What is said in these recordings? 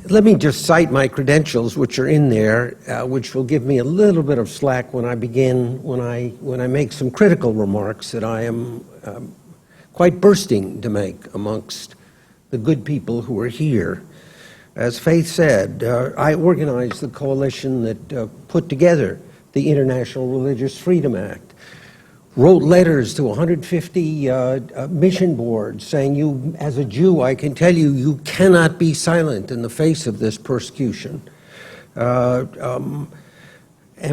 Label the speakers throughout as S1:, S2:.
S1: Let me just cite my credentials, which are in there, which will give me a little bit of slack when I begin, when I make some critical remarks that I am quite bursting to make amongst the good people who are here. As Faith said, I organized the coalition that put together the International Religious Freedom Act, wrote letters to 150 mission boards saying, you, as a Jew, I can tell you, you cannot be silent in the face of this persecution. And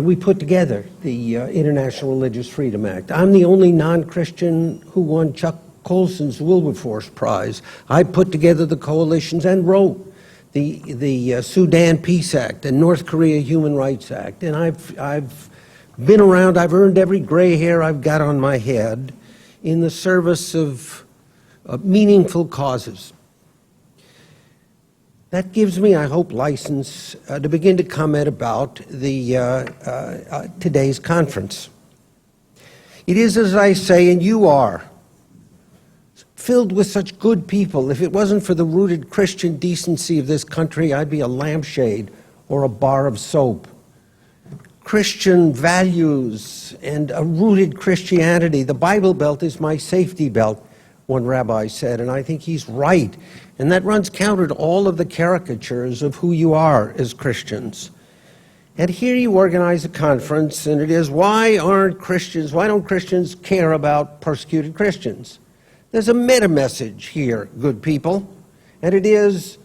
S1: we put together the International Religious Freedom Act. I'm the only non-Christian who won Chuck Colson's Wilberforce Prize. I put together the coalitions and wrote the Sudan Peace Act and North Korea Human Rights Act. And I've been around, I've earned every gray hair I've got on my head in the service of meaningful causes. That gives me, I hope, license to begin to comment about the today's conference. It is, as I say, and you are, filled with such good people. If it wasn't for the rooted Christian decency of this country, I'd be a lampshade or a bar of soap. Christian values and a rooted Christianity. The Bible Belt is my safety belt, one rabbi said, and I think he's right. And that runs counter to all of the caricatures of who you are as Christians. And here you organize a conference, and it is, why don't Christians care about persecuted Christians? There's a meta-message here, good people, and it is,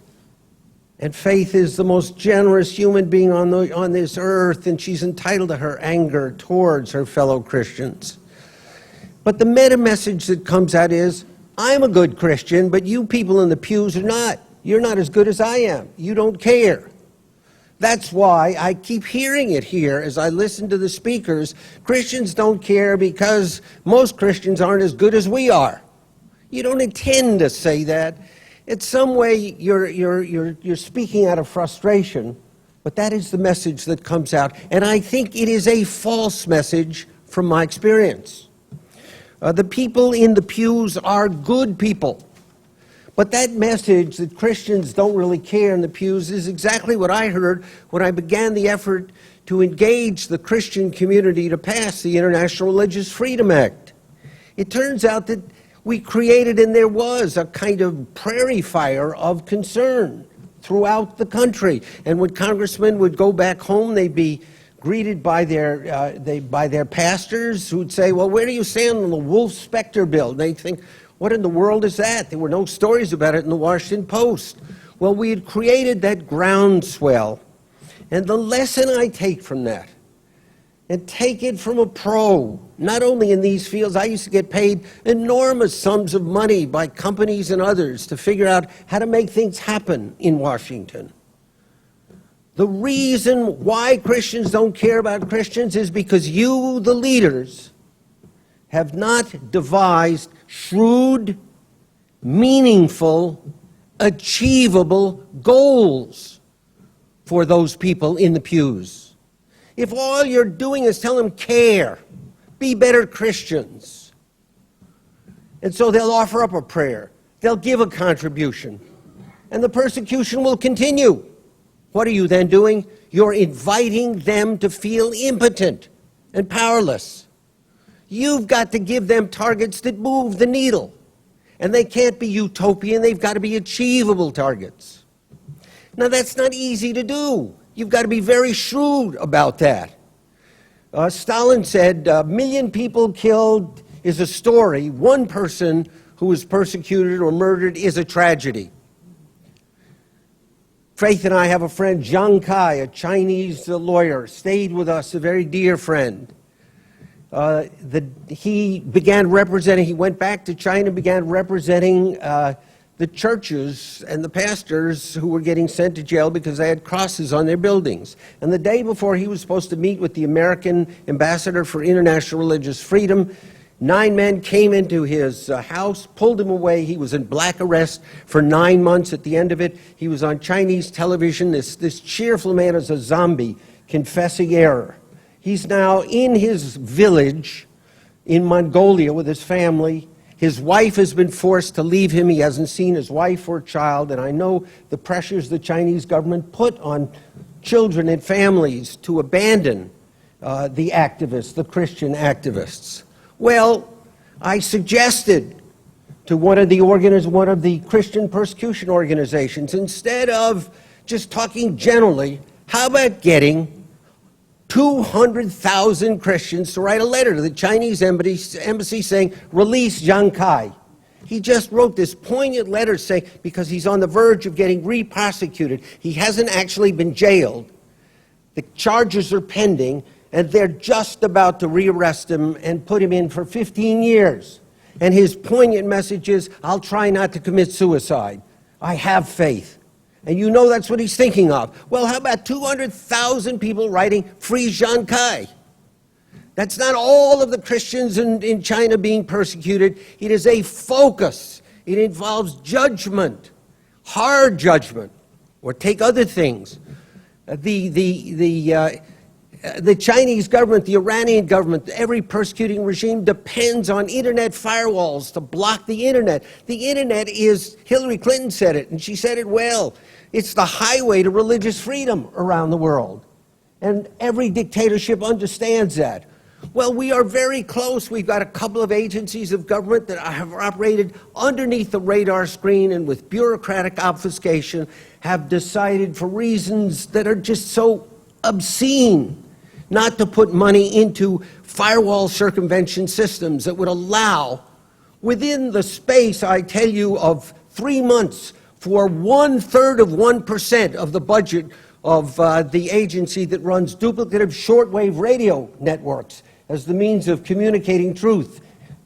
S1: and Faith is the most generous human being on this earth, and she's entitled to her anger towards her fellow Christians. But the meta-message that comes out is, I'm a good Christian, but you people in the pews are not. You're not as good as I am. You don't care. That's why I keep hearing it here as I listen to the speakers. Christians don't care because most Christians aren't as good as we are. You don't intend to say that. In some way, you're speaking out of frustration, but that is the message that comes out. And I think it is a false message from my experience. The people in the pews are good people. But that message that Christians don't really care in the pews is exactly what I heard when I began the effort to engage the Christian community to pass the International Religious Freedom Act. It turns out that we created, and there was a kind of prairie fire of concern throughout the country. And when congressmen would go back home, they'd be greeted by their pastors who'd say, well, where do you stand on the Wolf-Specter bill? And they'd think, what in the world is that? There were no stories about it in the Washington Post. Well, we had created that groundswell. And the lesson I take from that, and take it from a pro, not only in these fields, I used to get paid enormous sums of money by companies and others to figure out how to make things happen in Washington. The reason why Christians don't care about Christians is because you, the leaders, have not devised shrewd, meaningful, achievable goals for those people in the pews. If all you're doing is tell them care, be better Christians. And so they'll offer up a prayer, they'll give a contribution, and the persecution will continue. What are you then doing? You're inviting them to feel impotent and powerless. You've got to give them targets that move the needle. And they can't be utopian, they've got to be achievable targets. Now that's not easy to do. You've got to be very shrewd about that. Stalin said, a million people killed is a story. One person who is persecuted or murdered is a tragedy. Faith and I have a friend, Zhang Kai, a Chinese lawyer, stayed with us, a very dear friend. He went back to China, began representing the churches and the pastors who were getting sent to jail because they had crosses on their buildings. And the day before he was supposed to meet with the American ambassador for international religious freedom, 9 men came into his house, pulled him away. He was in black arrest for 9 months. At the end of it, he was on Chinese television. This cheerful man is a zombie confessing error. He's now in his village in Mongolia with his family. His wife has been forced to leave him. He hasn't seen his wife or child, and I know the pressures the Chinese government put on children and families to abandon the activists, the Christian activists. Well, I suggested to one of the Christian persecution organizations, instead of just talking generally, how about getting 200,000 Christians to write a letter to the Chinese embassy saying, release Zhang Kai. He just wrote this poignant letter saying, because he's on the verge of getting re-prosecuted. He hasn't actually been jailed. The charges are pending, and they're just about to rearrest him and put him in for 15 years. And his poignant message is, I'll try not to commit suicide. I have faith. And you know that's what he's thinking of. Well, how about 200,000 people writing, free Zhang Kai? That's not all of the Christians in China being persecuted. It is a focus. It involves judgment, hard judgment, or take other things. The Chinese government, the Iranian government, every persecuting regime depends on internet firewalls to block the internet. The internet is, Hillary Clinton said it, and she said it well, it's the highway to religious freedom around the world. And every dictatorship understands that. Well, we are very close. We've got a couple of agencies of government that have operated underneath the radar screen and with bureaucratic obfuscation have decided, for reasons that are just so obscene, not to put money into firewall circumvention systems that would allow, within the space, I tell you, of 3 months, for 1/3 of 1% of the budget of the agency that runs duplicative shortwave radio networks as the means of communicating truth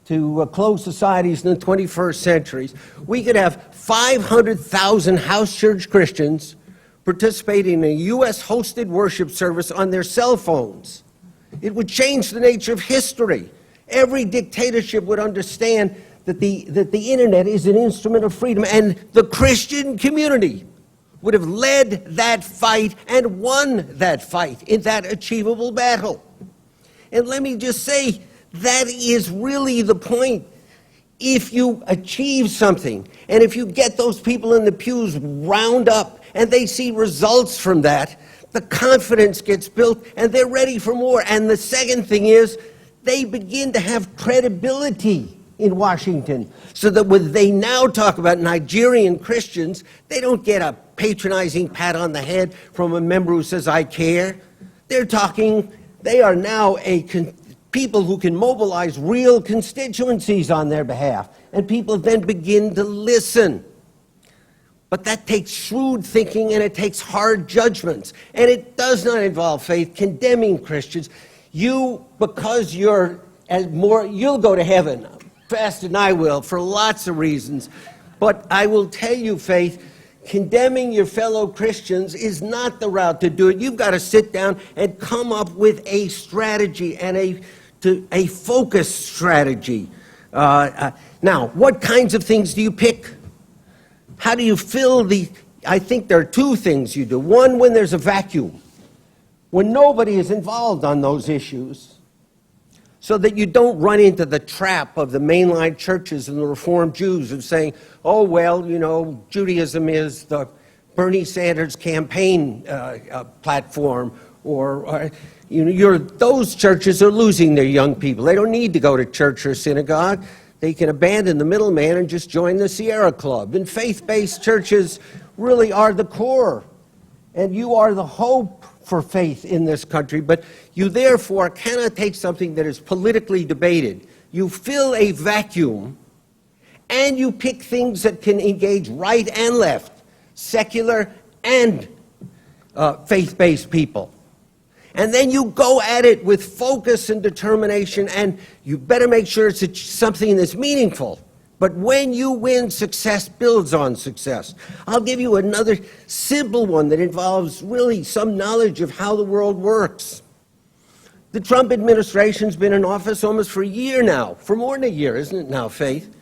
S1: to closed societies in the 21st century, we could have 500,000 house church Christians participating in a U.S.-hosted worship service on their cell phones. It would change the nature of history. Every dictatorship would understand that the internet is an instrument of freedom, and the Christian community would have led that fight and won that fight in that achievable battle. And let me just say, that is really the point. If you achieve something, and if you get those people in the pews wound up, and they see results from that, the confidence gets built, and they're ready for more. And the second thing is, they begin to have credibility in Washington, so that when they now talk about Nigerian Christians, they don't get a patronizing pat on the head from a member who says, I care. They are now people who can mobilize real constituencies on their behalf, and people then begin to listen. But that takes shrewd thinking, and it takes hard judgments, and it does not involve faith condemning Christians. Because you'll go to heaven faster than I will for lots of reasons, but I will tell you, Faith, condemning your fellow Christians is not the route to do it. You've got to sit down and come up with a strategy and a focused strategy. Now, what kinds of things do you pick? How do you fill I think there are two things you do. One, when there's a vacuum, when nobody is involved on those issues, so that you don't run into the trap of the mainline churches and the Reformed Jews of saying, oh, well, Judaism is the Bernie Sanders campaign platform, or those churches are losing their young people. They don't need to go to church or synagogue. They can abandon the middleman and just join the Sierra Club. And faith-based churches really are the core, and you are the hope for faith in this country, but you therefore cannot take something that is politically debated. You fill a vacuum, and you pick things that can engage right and left, secular and faith-based people. And then you go at it with focus and determination, and you better make sure it's something that's meaningful. But when you win, success builds on success. I'll give you another simple one that involves really some knowledge of how the world works. The Trump administration's been in office almost for a year now, for more than a year, isn't it now, Faith?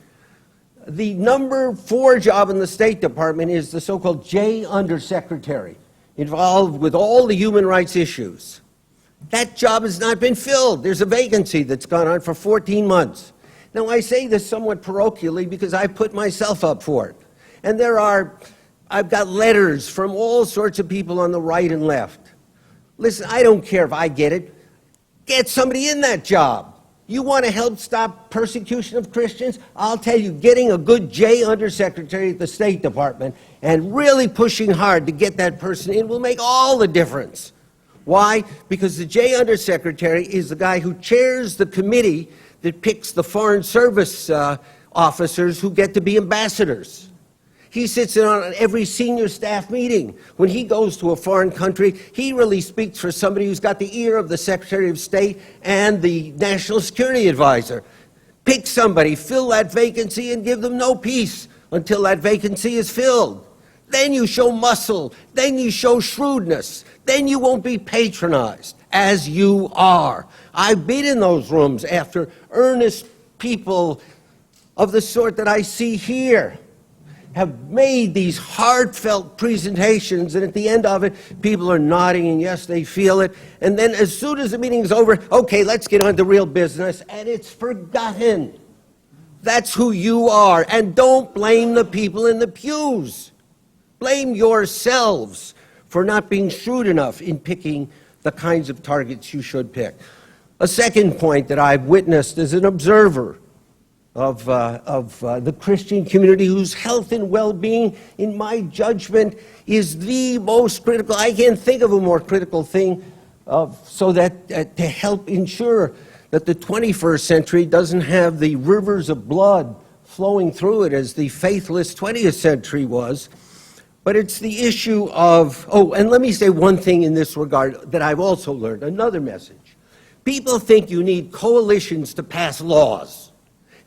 S1: The number 4 job in the State Department is the so-called J Undersecretary, involved with all the human rights issues. That job has not been filled. There's a vacancy that's gone on for 14 months. Now, I say this somewhat parochially because I put myself up for it. And I've got letters from all sorts of people on the right and left. Listen, I don't care if I get it. Get somebody in that job. You want to help stop persecution of Christians? I'll tell you, getting a good J undersecretary at the State Department and really pushing hard to get that person in will make all the difference. Why? Because the J undersecretary is the guy who chairs the committee that picks the foreign service officers who get to be ambassadors. He sits in on every senior staff meeting. When he goes to a foreign country, he really speaks for somebody who's got the ear of the Secretary of State and the National Security Advisor. Pick somebody, fill that vacancy, and give them no peace until that vacancy is filled. Then you show muscle. Then you show shrewdness. Then you won't be patronized, as you are. I've been in those rooms after earnest people of the sort that I see here have made these heartfelt presentations, and at the end of it, people are nodding, and yes, they feel it. And then as soon as the meeting's over, okay, let's get on to real business, and it's forgotten. That's who you are. And don't blame the people in the pews. Blame yourselves for not being shrewd enough in picking the kinds of targets you should pick. A second point that I've witnessed as an observer of the Christian community, whose health and well-being, in my judgment, is the most critical. I can't think of a more critical thing so that to help ensure that the 21st century doesn't have the rivers of blood flowing through it as the faithless 20th century was. But it's the issue of, and let me say one thing in this regard that I've also learned, another message. People think you need coalitions to pass laws,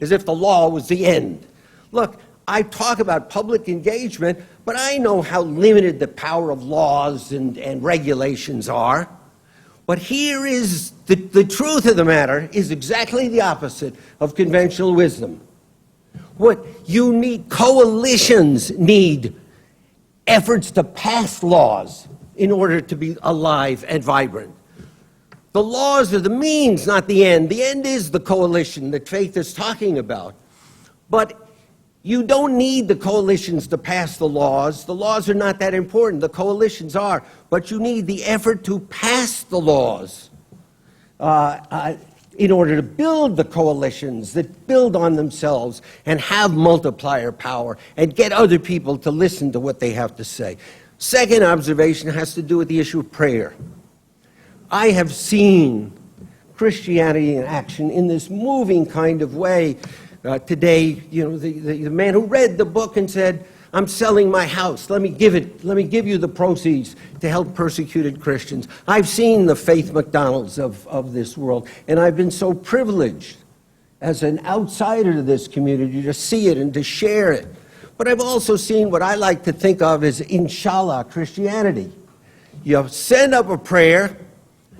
S1: as if the law was the end. Look, I talk about public engagement, but I know how limited the power of laws and regulations are. But here is the truth of the matter is exactly the opposite of conventional wisdom. What you need, coalitions need efforts to pass laws in order to be alive and vibrant. The laws are the means, not the end. The end is the coalition that Faith is talking about. But you don't need the coalitions to pass the laws. The laws are not that important. The coalitions are. But you need the effort to pass the laws in order to build the coalitions that build on themselves and have multiplier power and get other people to listen to what they have to say. Second observation has to do with the issue of prayer. I have seen Christianity in action in this moving kind of way. Today, you know, the man who read the book and said, I'm selling my house. Let me give you the proceeds to help persecuted Christians. I've seen the Faith McDonalds of this world, and I've been so privileged as an outsider to this community to see it and to share it. But I've also seen what I like to think of as inshallah Christianity. You send up a prayer,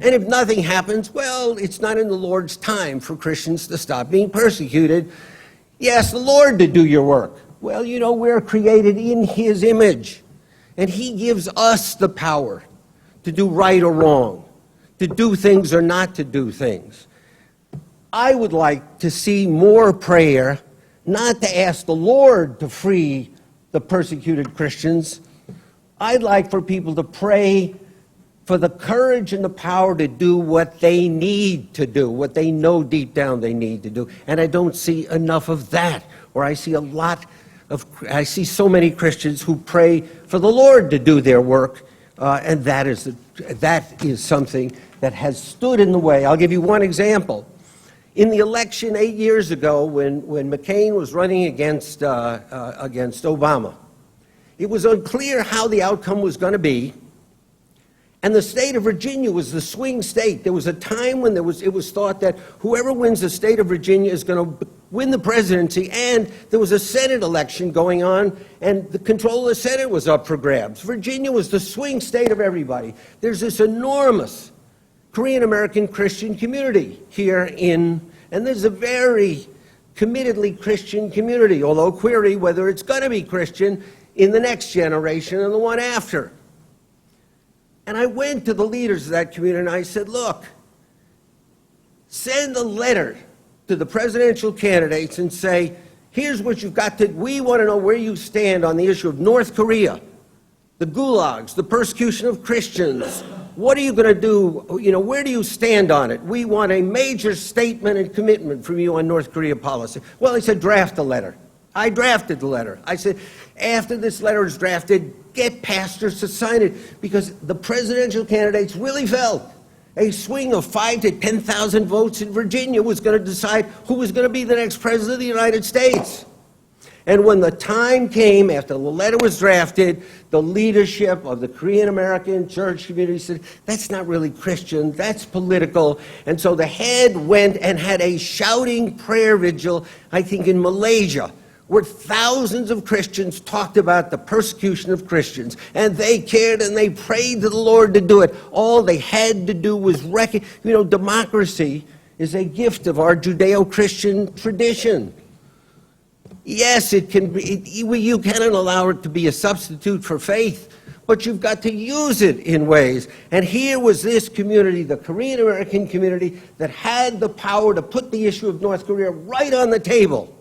S1: and if nothing happens, well, it's not in the Lord's time for Christians to stop being persecuted. You ask the Lord to do your work. Well, you know, we're created in His image, and He gives us the power to do right or wrong, to do things or not to do things. I would like to see more prayer, not to ask the Lord to free the persecuted Christians. I'd like for people to pray for the courage and the power to do what they need to do, what they know deep down they need to do. And I don't see enough of that, or I see so many Christians who pray for the Lord to do their work, and that is something that has stood in the way. I'll give you one example. In the election 8 years ago, when McCain was running against Obama, it was unclear how the outcome was going to be. And the state of Virginia was the swing state. There was a time when it was thought that whoever wins the state of Virginia is going to win the presidency, and there was a Senate election going on, and the control of the Senate was up for grabs. Virginia was the swing state of everybody. There's this enormous Korean-American Christian community here and there's a very committedly Christian community, although query whether it's going to be Christian in the next generation and the one after. And I went to the leaders of that community and I said, look, send a letter to the presidential candidates and say, here's what you've got to, we want to know where you stand on the issue of North Korea, the gulags, the persecution of Christians. What are you going to do? You know, where do you stand on it? We want a major statement and commitment from you on North Korea policy. Well, he said, draft a letter. I drafted the letter. I said, after this letter is drafted, get pastors to sign it, because the presidential candidates really felt a swing of 5,000 to 10,000 votes in Virginia was going to decide who was going to be the next president of the United States. And when the time came, after the letter was drafted, the leadership of the Korean American church community said, that's not really Christian, that's political. And so the head went and had a shouting prayer vigil, I think in Malaysia, where thousands of Christians talked about the persecution of Christians. And they cared and they prayed to the Lord to do it. All they had to do was democracy is a gift of our Judeo-Christian tradition. Yes, it can be, you cannot allow it to be a substitute for faith, but you've got to use it in ways. And here was this community, the Korean American community, that had the power to put the issue of North Korea right on the table.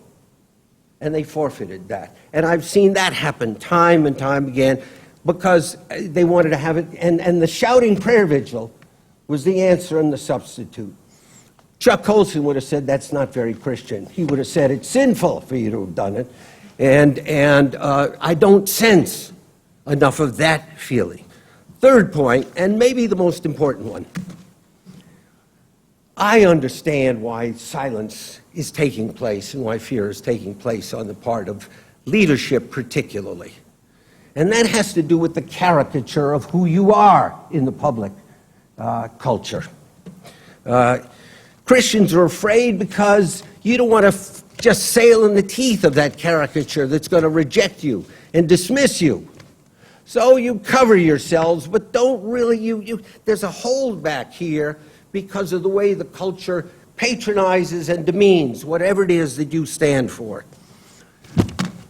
S1: And they forfeited that. And I've seen that happen time and time again because they wanted to have it. And the shouting prayer vigil was the answer and the substitute. Chuck Colson would have said that's not very Christian. He would have said it's sinful for you to have done it. And I don't sense enough of that feeling. Third point, and maybe the most important one. I understand why silence is taking place and why fear is taking place on the part of leadership particularly. And that has to do with the caricature of who you are in the public culture. Christians are afraid because you don't want to just sail in the teeth of that caricature that's going to reject you and dismiss you. So you cover yourselves, but don't really, there's a holdback here because of the way the culture patronizes and demeans whatever it is that you stand for.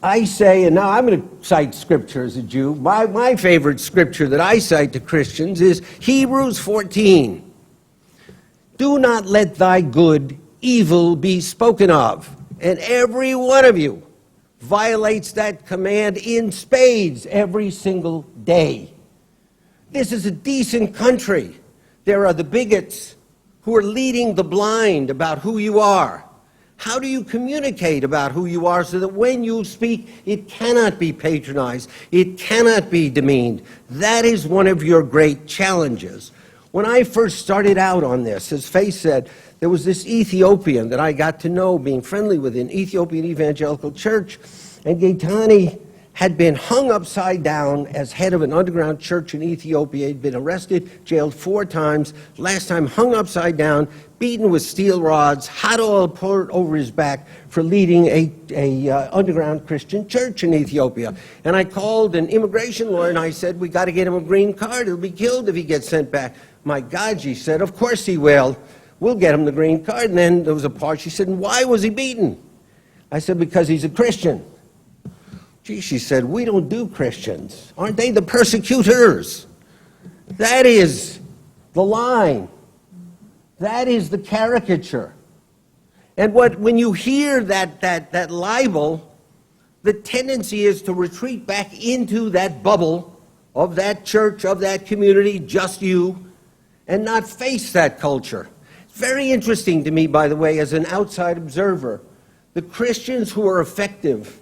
S1: I say, and now I'm going to cite scripture as a Jew, my favorite scripture that I cite to Christians is Hebrews 14. Do not let thy good evil be spoken of. And every one of you violates that command in spades every single day. This is a decent country. There are the bigots who are leading the blind about who you are. How do you communicate about who you are so that when you speak, it cannot be patronized, it cannot be demeaned? That is one of your great challenges. When I first started out on this, as Faye said, there was this Ethiopian that I got to know, being friendly with an Ethiopian evangelical church, and Gaetani had been hung upside down as head of an underground church in Ethiopia. He'd been arrested, jailed 4 times, last time hung upside down, beaten with steel rods, hot oil poured over his back for leading a underground Christian church in Ethiopia. And I called an immigration lawyer and I said, we got to get him a green card. He'll be killed if he gets sent back. My God, she said, of course he will. We'll get him the green card. And then there was a part, she said, and why was he beaten? I said, because he's a Christian. Gee, she said, we don't do Christians. Aren't they the persecutors? That is the line. That is the caricature. And when you hear that libel, the tendency is to retreat back into that bubble of that church, of that community, just you, and not face that culture. It's very interesting to me, by the way, as an outside observer. The Christians who are effective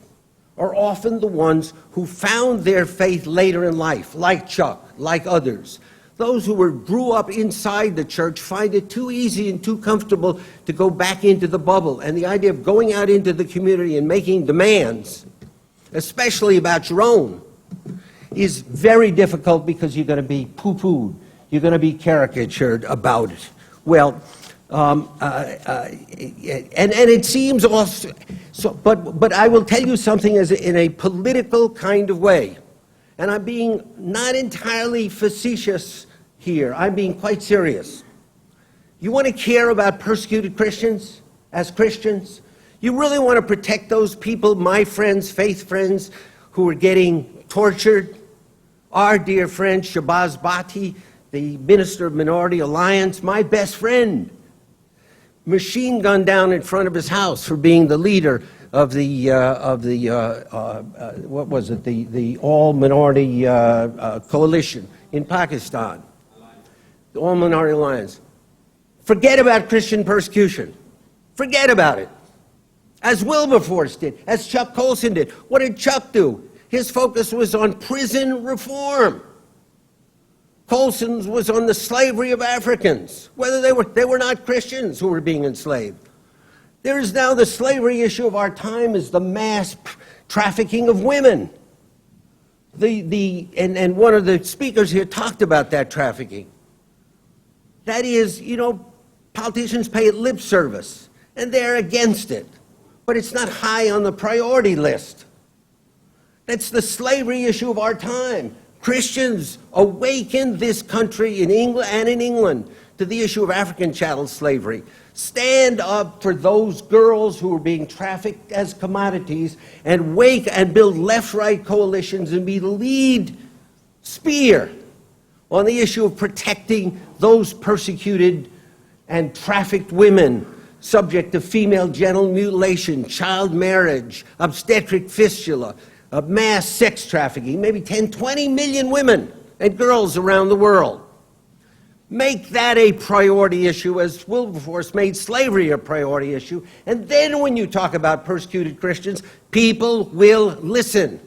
S1: are often the ones who found their faith later in life, like Chuck, like others. Those who grew up inside the church find it too easy and too comfortable to go back into the bubble. And the idea of going out into the community and making demands, especially about your own, is very difficult because you're going to be poo-pooed. You're going to be caricatured about it. Well, and it seems also, but I will tell you something in a political kind of way. And I'm being not entirely facetious here. I'm being quite serious. You want to care about persecuted Christians as Christians? You really want to protect those people, my friends, faith friends, who are getting tortured? Our dear friend Shabazz Bhatti, the Minister of Minority Alliance, my best friend. machine gunned down in front of his house for being the leader of the what was it, the all-minority coalition in Pakistan, the all-minority alliance. Forget about Christian persecution. Forget about it. As Wilberforce did, as Chuck Colson did. What did Chuck do? His focus was on prison reform. Colson's was on the slavery of Africans, whether they were not Christians who were being enslaved. There is now the slavery issue of our time is the mass trafficking of women. And one of the speakers here talked about that trafficking. That is, you know, politicians pay it lip service, and they're against it. But it's not high on the priority list. That's the slavery issue of our time. Christians awakened this country in England and in England to the issue of African chattel slavery. Stand up for those girls who are being trafficked as commodities and wake and build left-right coalitions and be the lead spear on the issue of protecting those persecuted and trafficked women subject to female genital mutilation, child marriage, obstetric fistula, mass sex trafficking, maybe 10, 20 million women and girls around the world. Make that a priority issue as Wilberforce made slavery a priority issue. And then when you talk about persecuted Christians, people will listen.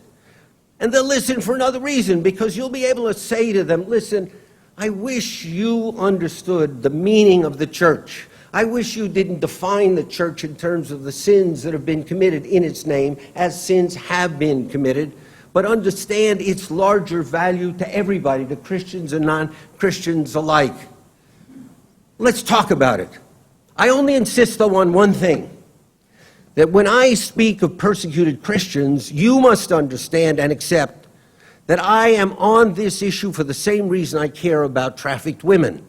S1: And they'll listen for another reason, because you'll be able to say to them, listen, I wish you understood the meaning of the church. I wish you didn't define the church in terms of the sins that have been committed in its name, as sins have been committed, but understand its larger value to everybody, to Christians and non-Christians alike. Let's talk about it. I only insist, though, on one thing, that when I speak of persecuted Christians, you must understand and accept that I am on this issue for the same reason I care about trafficked women.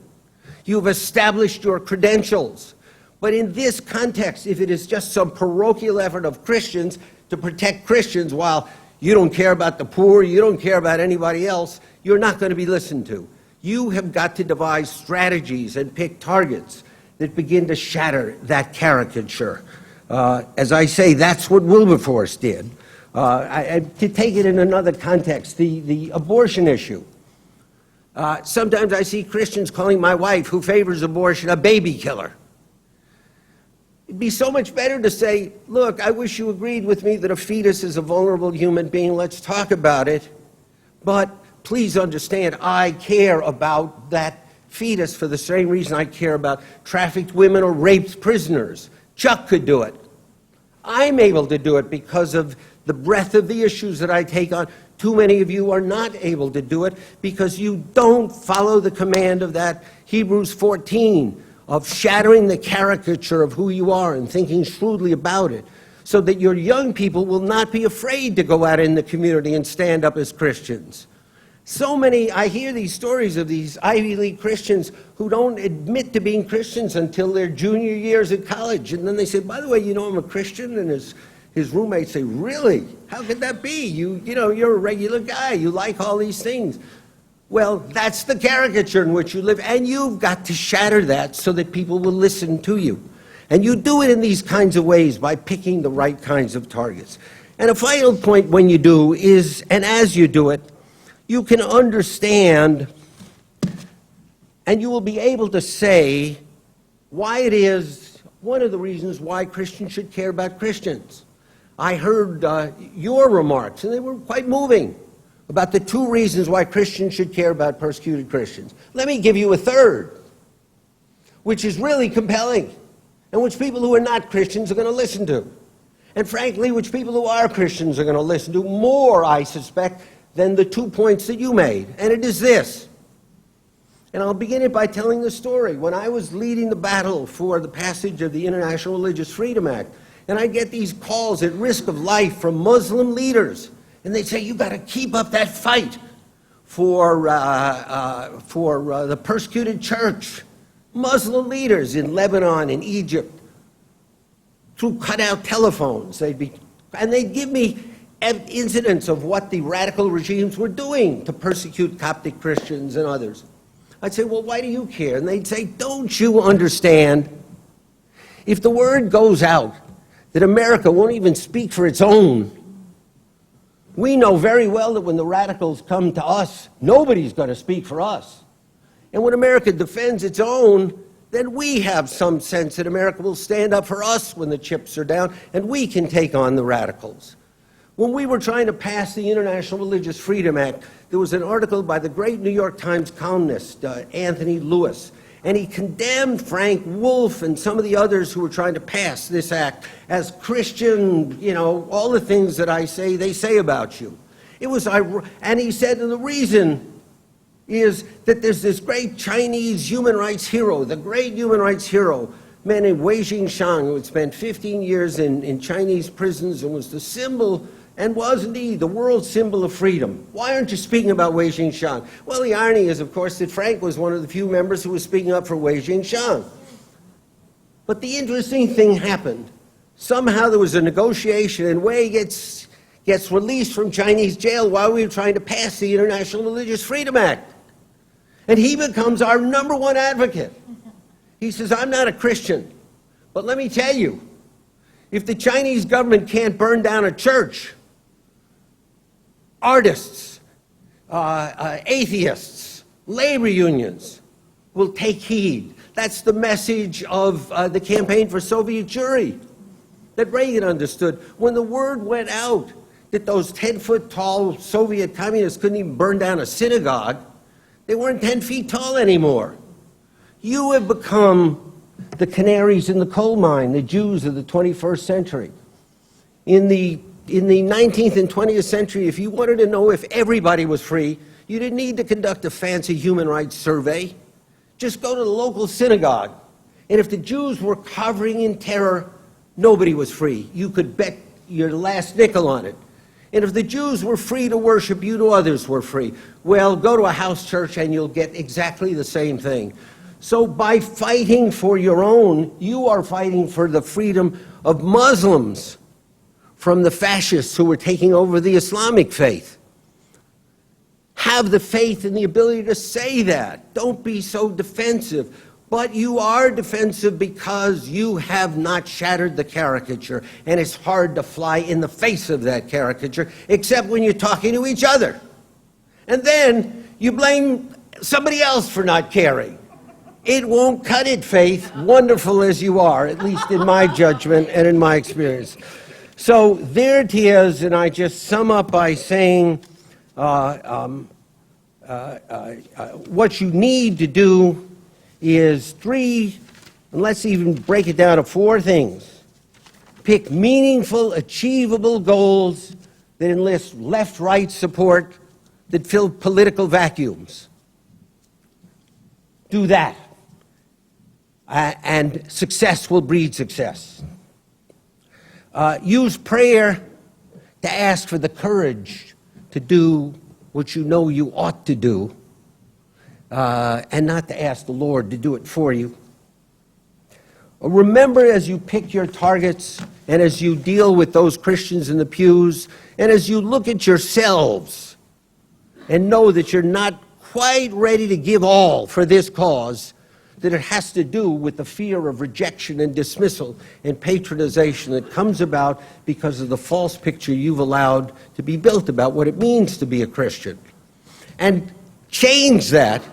S1: You've established your credentials. But in this context, if it is just some parochial effort of Christians to protect Christians while you don't care about the poor, you don't care about anybody else, you're not going to be listened to. You have got to devise strategies and pick targets that begin to shatter that caricature. As I say, that's what Wilberforce did. To take it in another context, the abortion issue. Sometimes I see Christians calling my wife, who favors abortion, a baby killer. It'd be so much better to say, look, I wish you agreed with me that a fetus is a vulnerable human being. Let's talk about it. But please understand, I care about that fetus for the same reason I care about trafficked women or raped prisoners. Chuck could do it. I'm able to do it because of the breadth of the issues that I take on. Too many of you are not able to do it because you don't follow the command of that Hebrews 14 of shattering the caricature of who you are and thinking shrewdly about it, so that your young people will not be afraid to go out in the community and stand up as Christians. So many, I hear these stories of these Ivy League Christians who don't admit to being Christians until their junior years at college. And then they say, by the way, you know, I'm a Christian. And his roommates say, really? How could that be? You know, you're a regular guy. You like all these things. Well, that's the caricature in which you live. And you've got to shatter that so that people will listen to you. And you do it in these kinds of ways by picking the right kinds of targets. And a final point when you do is, and as you do it, you can understand and you will be able to say why it is one of the reasons why Christians should care about Christians. I heard your remarks, and they were quite moving, about the two reasons why Christians should care about persecuted Christians. Let me give you a third, which is really compelling, and which people who are not Christians are going to listen to. And frankly, which people who are Christians are going to listen to more, I suspect, than the 2 points that you made. And it is this. And I'll begin it by telling the story. When I was leading the battle for the passage of the International Religious Freedom Act, and I get these calls at risk of life from Muslim leaders, and they say, you got to keep up that fight for the persecuted church. Muslim leaders in Lebanon, in Egypt, through cutout telephones, and they'd give me incidents of what the radical regimes were doing to persecute Coptic Christians and others. I'd say, well, why do you care? And they'd say, don't you understand If the word goes out that America won't even speak for its own, we know very well that when the radicals come to us, nobody's going to speak for us. And when America defends its own, then we have some sense that America will stand up for us when the chips are down, and we can take on the radicals. When we were trying to pass the International Religious Freedom Act, there was an article by the great New York Times columnist, Anthony Lewis, and he condemned Frank Wolf and some of the others who were trying to pass this act as Christian, all the things that they say about you. And he said, and the reason is that there's this great Chinese human rights hero, the great human rights hero, a man named Wei Jingshang, who had spent 15 years in Chinese prisons and was the symbol, and was indeed the world symbol of freedom. Why aren't you speaking about Wei Jingshang? Well, the irony is, of course, that Frank was one of the few members who was speaking up for Wei Jingshang. But the interesting thing happened. Somehow there was a negotiation, and Wei gets released from Chinese jail while we were trying to pass the International Religious Freedom Act. And he becomes our #1 advocate. He says, I'm not a Christian, but let me tell you, if the Chinese government can't burn down a church, artists, atheists, labor unions will take heed. That's the message of the campaign for Soviet Jewry that Reagan understood. When the word went out that those 10-foot-tall Soviet communists couldn't even burn down a synagogue, they weren't 10 feet tall anymore. You have become the canaries in the coal mine, the Jews of the 21st century. In the 19th and 20th century, if you wanted to know if everybody was free, you didn't need to conduct a fancy human rights survey. Just go to the local synagogue. And if the Jews were covering in terror, nobody was free. You could bet your last nickel on it. And if the Jews were free to worship, you knew others were free. Well, go to a house church and you'll get exactly the same thing. So by fighting for your own, you are fighting for the freedom of Muslims from the fascists who were taking over the Islamic faith. Have the faith and the ability to say that. Don't be so defensive. But you are defensive because you have not shattered the caricature, and it's hard to fly in the face of that caricature, except when you're talking to each other. And then you blame somebody else for not caring. It won't cut it, Faith, wonderful as you are, at least in my judgment and in my experience. So there it is, and I just sum up by saying what you need to do is 3, and let's even break it down to 4 things. Pick meaningful, achievable goals that enlist left-right support, that fill political vacuums. Do that. And success will breed success. Use prayer to ask for the courage to do what you know you ought to do, and not to ask the Lord to do it for you. Remember, as you pick your targets and as you deal with those Christians in the pews and as you look at yourselves and know that you're not quite ready to give all for this cause, that it has to do with the fear of rejection and dismissal and patronization that comes about because of the false picture you've allowed to be built about what it means to be a Christian. And change that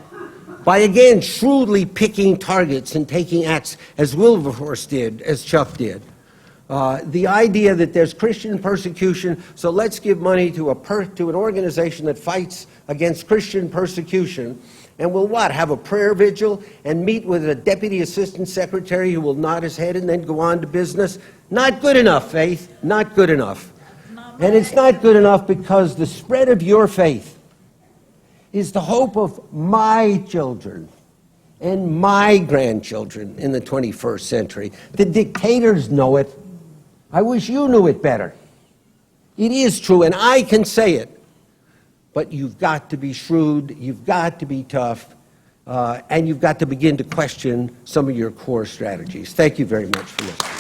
S1: by, again, shrewdly picking targets and taking acts, as Wilberforce did, as Chuck did. The idea that there's Christian persecution, so let's give money to an organization that fights against Christian persecution, and we'll what? Have a prayer vigil and meet with a deputy assistant secretary who will nod his head and then go on to business? Not good enough, Faith. Not good enough. And it's not good enough because the spread of your faith is the hope of my children and my grandchildren in the 21st century. The dictators know it. I wish you knew it better. It is true, and I can say it. But you've got to be shrewd, you've got to be tough, and you've got to begin to question some of your core strategies. Thank you very much for listening.